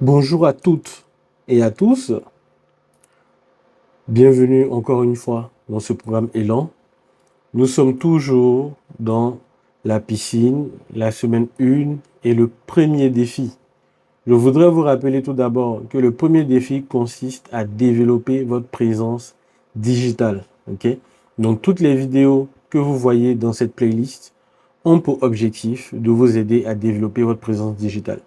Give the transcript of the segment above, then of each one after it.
Bonjour à toutes et à tous. Bienvenue encore une fois dans ce programme Élan. Nous sommes toujours dans la piscine, la semaine 1 et le premier défi. Je voudrais vous rappeler tout d'abord que le premier défi consiste à développer votre présence digitale. Ok? Donc toutes les vidéos que vous voyez dans cette playlist ont pour objectif de vous aider à développer votre présence digitale.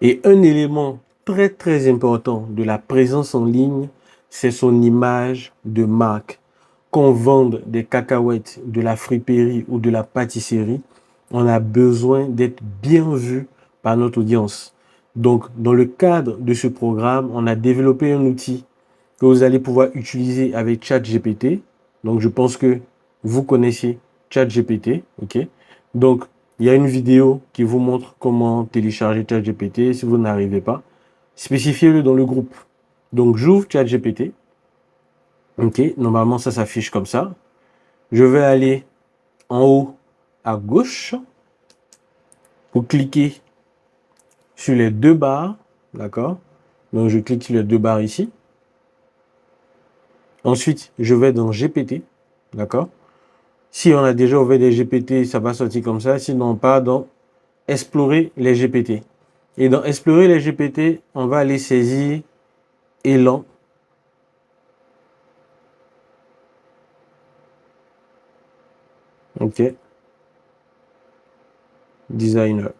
Et un élément très important de la présence en ligne, c'est son image de marque. Qu'on vende des cacahuètes, de la friperie ou de la pâtisserie, on a besoin d'être bien vu par notre audience. Donc, dans le cadre de ce programme, on a développé un outil que vous allez pouvoir utiliser avec ChatGPT. Donc, je pense que vous connaissez ChatGPT, ok? Donc, il y a une vidéo qui vous montre comment télécharger ChatGPT. Si vous n'arrivez pas, spécifiez-le dans le groupe. Donc, j'ouvre ChatGPT. Ok, normalement, ça s'affiche comme ça. Je vais aller en haut à gauche pour cliquer sur les deux barres. D'accord? Donc, je clique sur les deux barres ici. Ensuite, je vais dans GPT. D'accord? Si on a déjà ouvert des GPT, ça va sortir comme ça. Sinon, pas dans Explorer les GPT. Et dans Explorer les GPT, on va aller saisir Élan. Ok. Designer.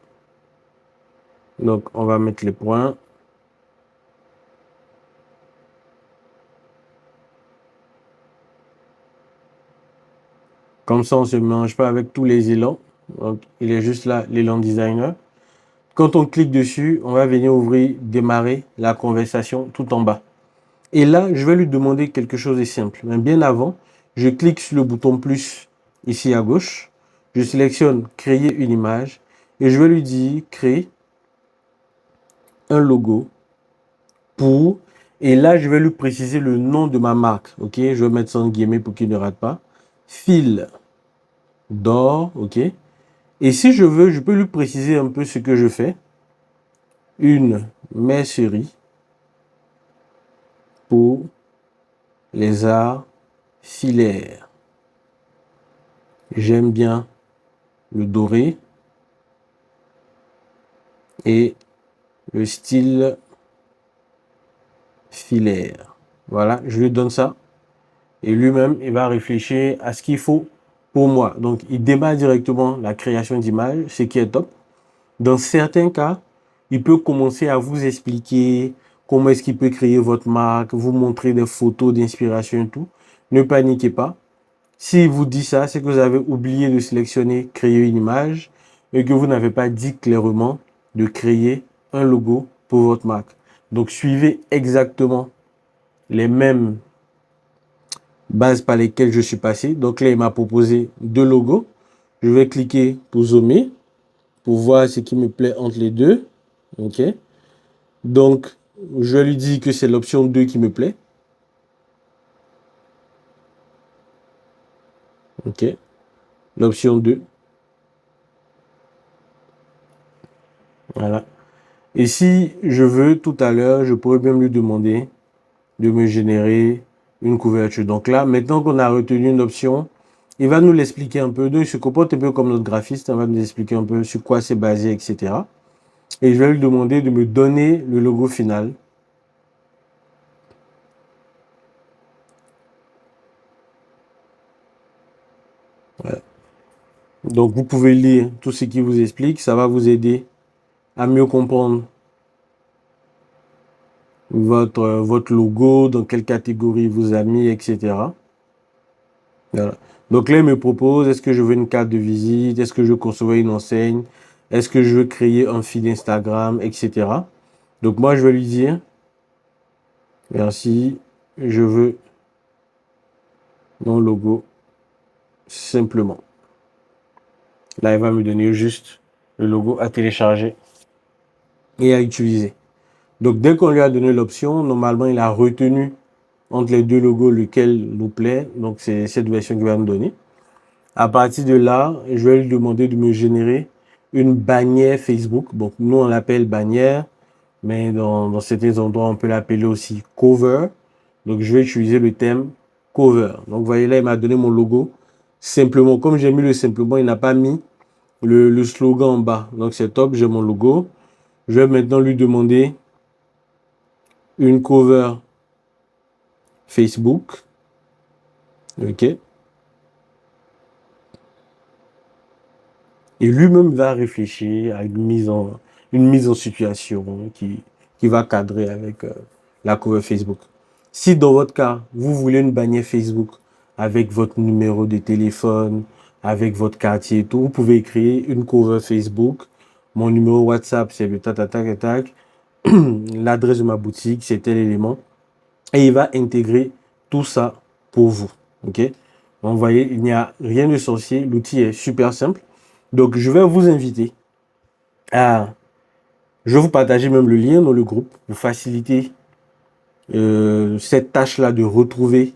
Donc, on va mettre les points. Comme ça, on ne se mélange pas avec tous les élans. Donc, il est juste là, l'élan designer. Quand on clique dessus, on va venir ouvrir, démarrer la conversation tout en bas. Et là, je vais lui demander quelque chose de simple. Mais bien avant, je clique sur le bouton plus ici à gauche. Je sélectionne créer une image et je vais lui dire créer un logo pour. Et là, je vais lui préciser le nom de ma marque. Ok, je vais mettre ça en guillemets pour qu'il ne rate pas. Fil d'or. Ok. Et si je veux, je peux lui préciser un peu ce que je fais. Une mercerie pour les arts filaires. J'aime bien le doré et le style filaire. Voilà, je lui donne ça. Et lui-même, il va réfléchir à ce qu'il faut pour moi. Donc, il démarre directement la création d'images, ce qui est top. Dans certains cas, il peut commencer à vous expliquer comment est-ce qu'il peut créer votre marque, vous montrer des photos d'inspiration et tout. Ne paniquez pas. S'il vous dit ça, c'est que vous avez oublié de sélectionner créer une image et que vous n'avez pas dit clairement de créer un logo pour votre marque. Donc, suivez exactement les mêmes bases par lesquelles je suis passé. Donc là, il m'a proposé deux logos. Je vais cliquer pour zoomer, pour voir ce qui me plaît entre les deux. OK. Donc, je lui dis que c'est l'option 2 qui me plaît. OK. L'option 2. Voilà. Et si je veux, tout à l'heure, je pourrais même lui demander de me générer une couverture. Donc là, maintenant qu'on a retenu une option, il va nous l'expliquer un peu. Donc, il se comporte un peu comme notre graphiste. Il va nous expliquer un peu sur quoi c'est basé, etc. Et je vais lui demander de me donner le logo final. Voilà. Donc, vous pouvez lire tout ce qu'il vous explique. Ça va vous aider à mieux comprendre votre logo, dans quelle catégorie vous a mis, etc. Voilà. Donc là, il me propose, est-ce que je veux une carte de visite, est-ce que je veux concevoir une enseigne, est-ce que je veux créer un feed Instagram, etc. Donc moi, je vais lui dire, merci, je veux mon logo simplement. Là, il va me donner juste le logo à télécharger et à utiliser. Donc dès qu'on lui a donné l'option, normalement, il a retenu entre les deux logos lequel nous plaît. Donc c'est cette version qu'il va me donner. À partir de là, je vais lui demander de me générer une bannière Facebook. Donc nous, on l'appelle bannière. mais dans certains endroits, on peut l'appeler aussi cover. Donc, je vais utiliser le thème cover. Donc, vous voyez là, il m'a donné mon logo. Simplement, comme j'ai mis le simplement, il n'a pas mis le slogan en bas. Donc, c'est top, j'ai mon logo. Je vais maintenant lui demander une cover Facebook. OK. Et lui-même va réfléchir à une mise en situation qui va cadrer avec la cover Facebook. Si dans votre cas, vous voulez une bannière Facebook avec votre numéro de téléphone, avec votre quartier et tout, vous pouvez créer une cover Facebook. Mon numéro WhatsApp, c'est le tac, tac, tac. L'adresse de ma boutique, c'est tel élément. Et il va intégrer tout ça pour vous. OK? Donc, vous voyez, il n'y a rien de sorcier. L'outil est super simple. Donc, je vais vous inviter à... Je vais vous partager même le lien dans le groupe pour faciliter cette tâche-là de retrouver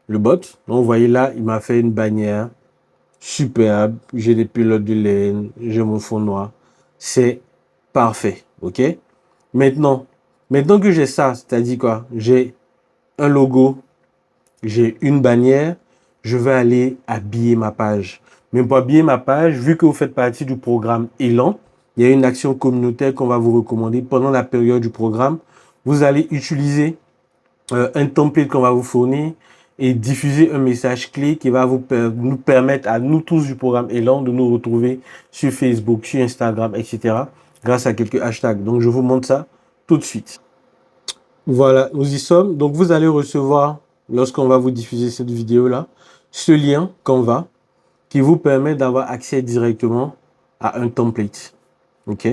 le bot. Donc, vous voyez là, il m'a fait une bannière superbe. J'ai des pilotes de laine. J'ai mon fond noir. C'est parfait. OK? Maintenant, maintenant que j'ai ça, c'est-à-dire quoi? J'ai un logo, j'ai une bannière, je vais aller habiller ma page. Mais pour habiller ma page, vu que vous faites partie du programme Élan, il y a une action communautaire qu'on va vous recommander pendant la période du programme. Vous allez utiliser un template qu'on va vous fournir et diffuser un message clé qui va nous permettre à nous tous du programme Élan de nous retrouver sur Facebook, sur Instagram, etc. grâce à quelques hashtags. Donc, je vous montre ça tout de suite. Voilà, nous y sommes. Donc, vous allez recevoir, lorsqu'on va vous diffuser cette vidéo-là, ce lien Canva qui vous permet d'avoir accès directement à un template. OK?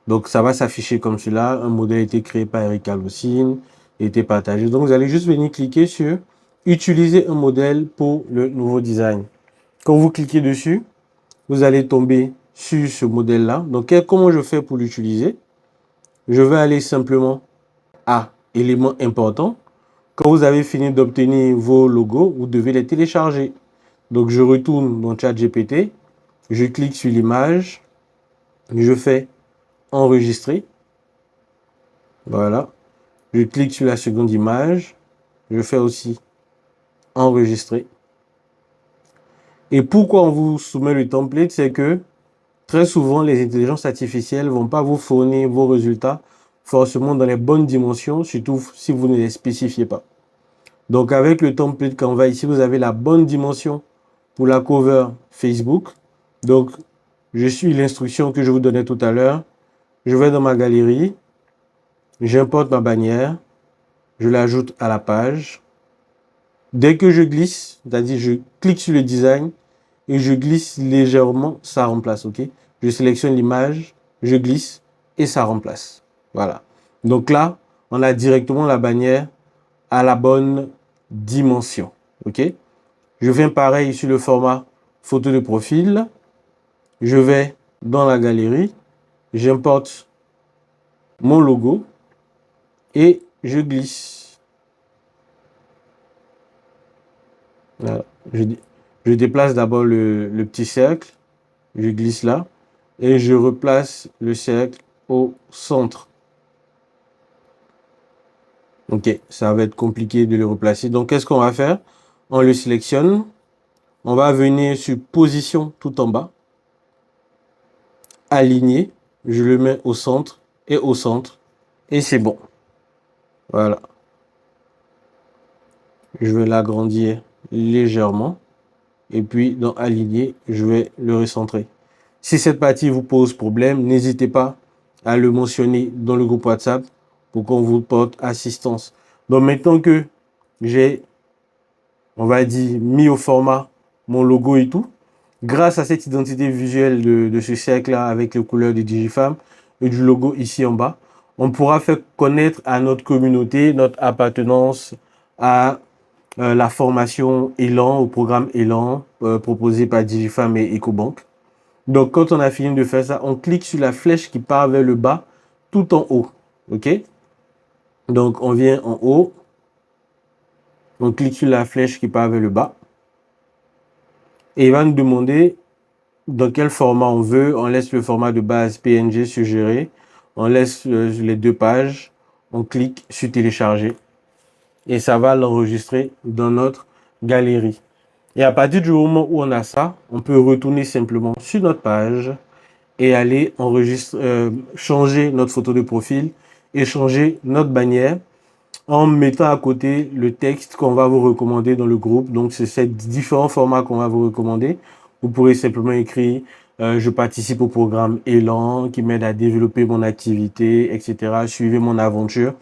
Donc, ça va s'afficher comme cela. Un modèle a été créé par Eric Alvocine, a été partagé. Donc, vous allez juste venir cliquer sur Utiliser un modèle pour le nouveau design. Quand vous cliquez dessus, vous allez tomber sur ce modèle-là. Donc, comment je fais pour l'utiliser? Je vais aller simplement à élément important. Quand vous avez fini d'obtenir vos logos, vous devez les télécharger. Donc, je retourne dans ChatGPT, je clique sur l'image, je fais enregistrer. Voilà. Je clique sur la seconde image, je fais aussi enregistrer. Et pourquoi on vous soumet le template, c'est que très souvent, les intelligences artificielles ne vont pas vous fournir vos résultats forcément dans les bonnes dimensions, surtout si vous ne les spécifiez pas. Donc, avec le template Canva, ici, vous avez la bonne dimension pour la cover Facebook. Donc, je suis l'instruction que je vous donnais tout à l'heure. Je vais dans ma galerie. J'importe ma bannière. Je l'ajoute à la page. Dès que je glisse, c'est-à-dire je clique sur le design et je glisse légèrement, ça remplace, OK? Je sélectionne l'image, je glisse et ça remplace. Voilà. Donc là, on a directement la bannière à la bonne dimension, OK? Je viens pareil sur le format photo de profil. Je vais dans la galerie, j'importe mon logo et je glisse. Voilà. Je déplace d'abord le petit cercle, je glisse là et je replace le cercle au centre. Ok, ça va être compliqué de le replacer. Donc, qu'est-ce qu'on va faire? On le sélectionne. On va venir sur position tout en bas. Aligner. Je le mets au centre et au centre. Et c'est bon. Voilà. Je vais l'agrandir légèrement. Et puis, dans aligner, je vais le recentrer. Si cette partie vous pose problème, n'hésitez pas à le mentionner dans le groupe WhatsApp pour qu'on vous porte assistance. Donc, maintenant que j'ai, on va dire, mis au format mon logo et tout, grâce à cette identité visuelle de ce cercle-là avec les couleurs de Digifam et du logo ici en bas, on pourra faire connaître à notre communauté notre appartenance à la formation Élan, au programme Élan proposé par Digifam et EcoBank. Donc, quand on a fini de faire ça, on clique sur la flèche qui part vers le bas, tout en haut. OK? Donc, on vient en haut. On clique sur la flèche qui part vers le bas. Et il va nous demander dans quel format on veut. On laisse le format de base PNG suggéré. On laisse les 2 pages, on clique sur télécharger et ça va l'enregistrer dans notre galerie. Et à partir du moment où on a ça, on peut retourner simplement sur notre page et aller changer notre photo de profil et changer notre bannière en mettant à côté le texte qu'on va vous recommander dans le groupe. Donc, c'est ces différents formats qu'on va vous recommander. Vous pourrez simplement écrire je participe au programme Élan qui m'aide à développer mon activité, etc. Suivez mon aventure.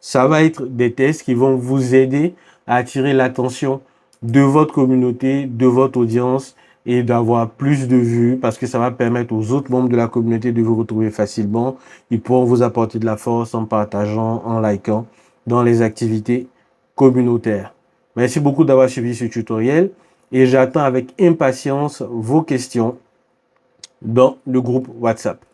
Ça va être des tests qui vont vous aider à attirer l'attention de votre communauté, de votre audience et d'avoir plus de vues parce que ça va permettre aux autres membres de la communauté de vous retrouver facilement. Ils pourront vous apporter de la force en partageant, en likant dans les activités communautaires. Merci beaucoup d'avoir suivi ce tutoriel et j'attends avec impatience vos questions dans le groupe WhatsApp.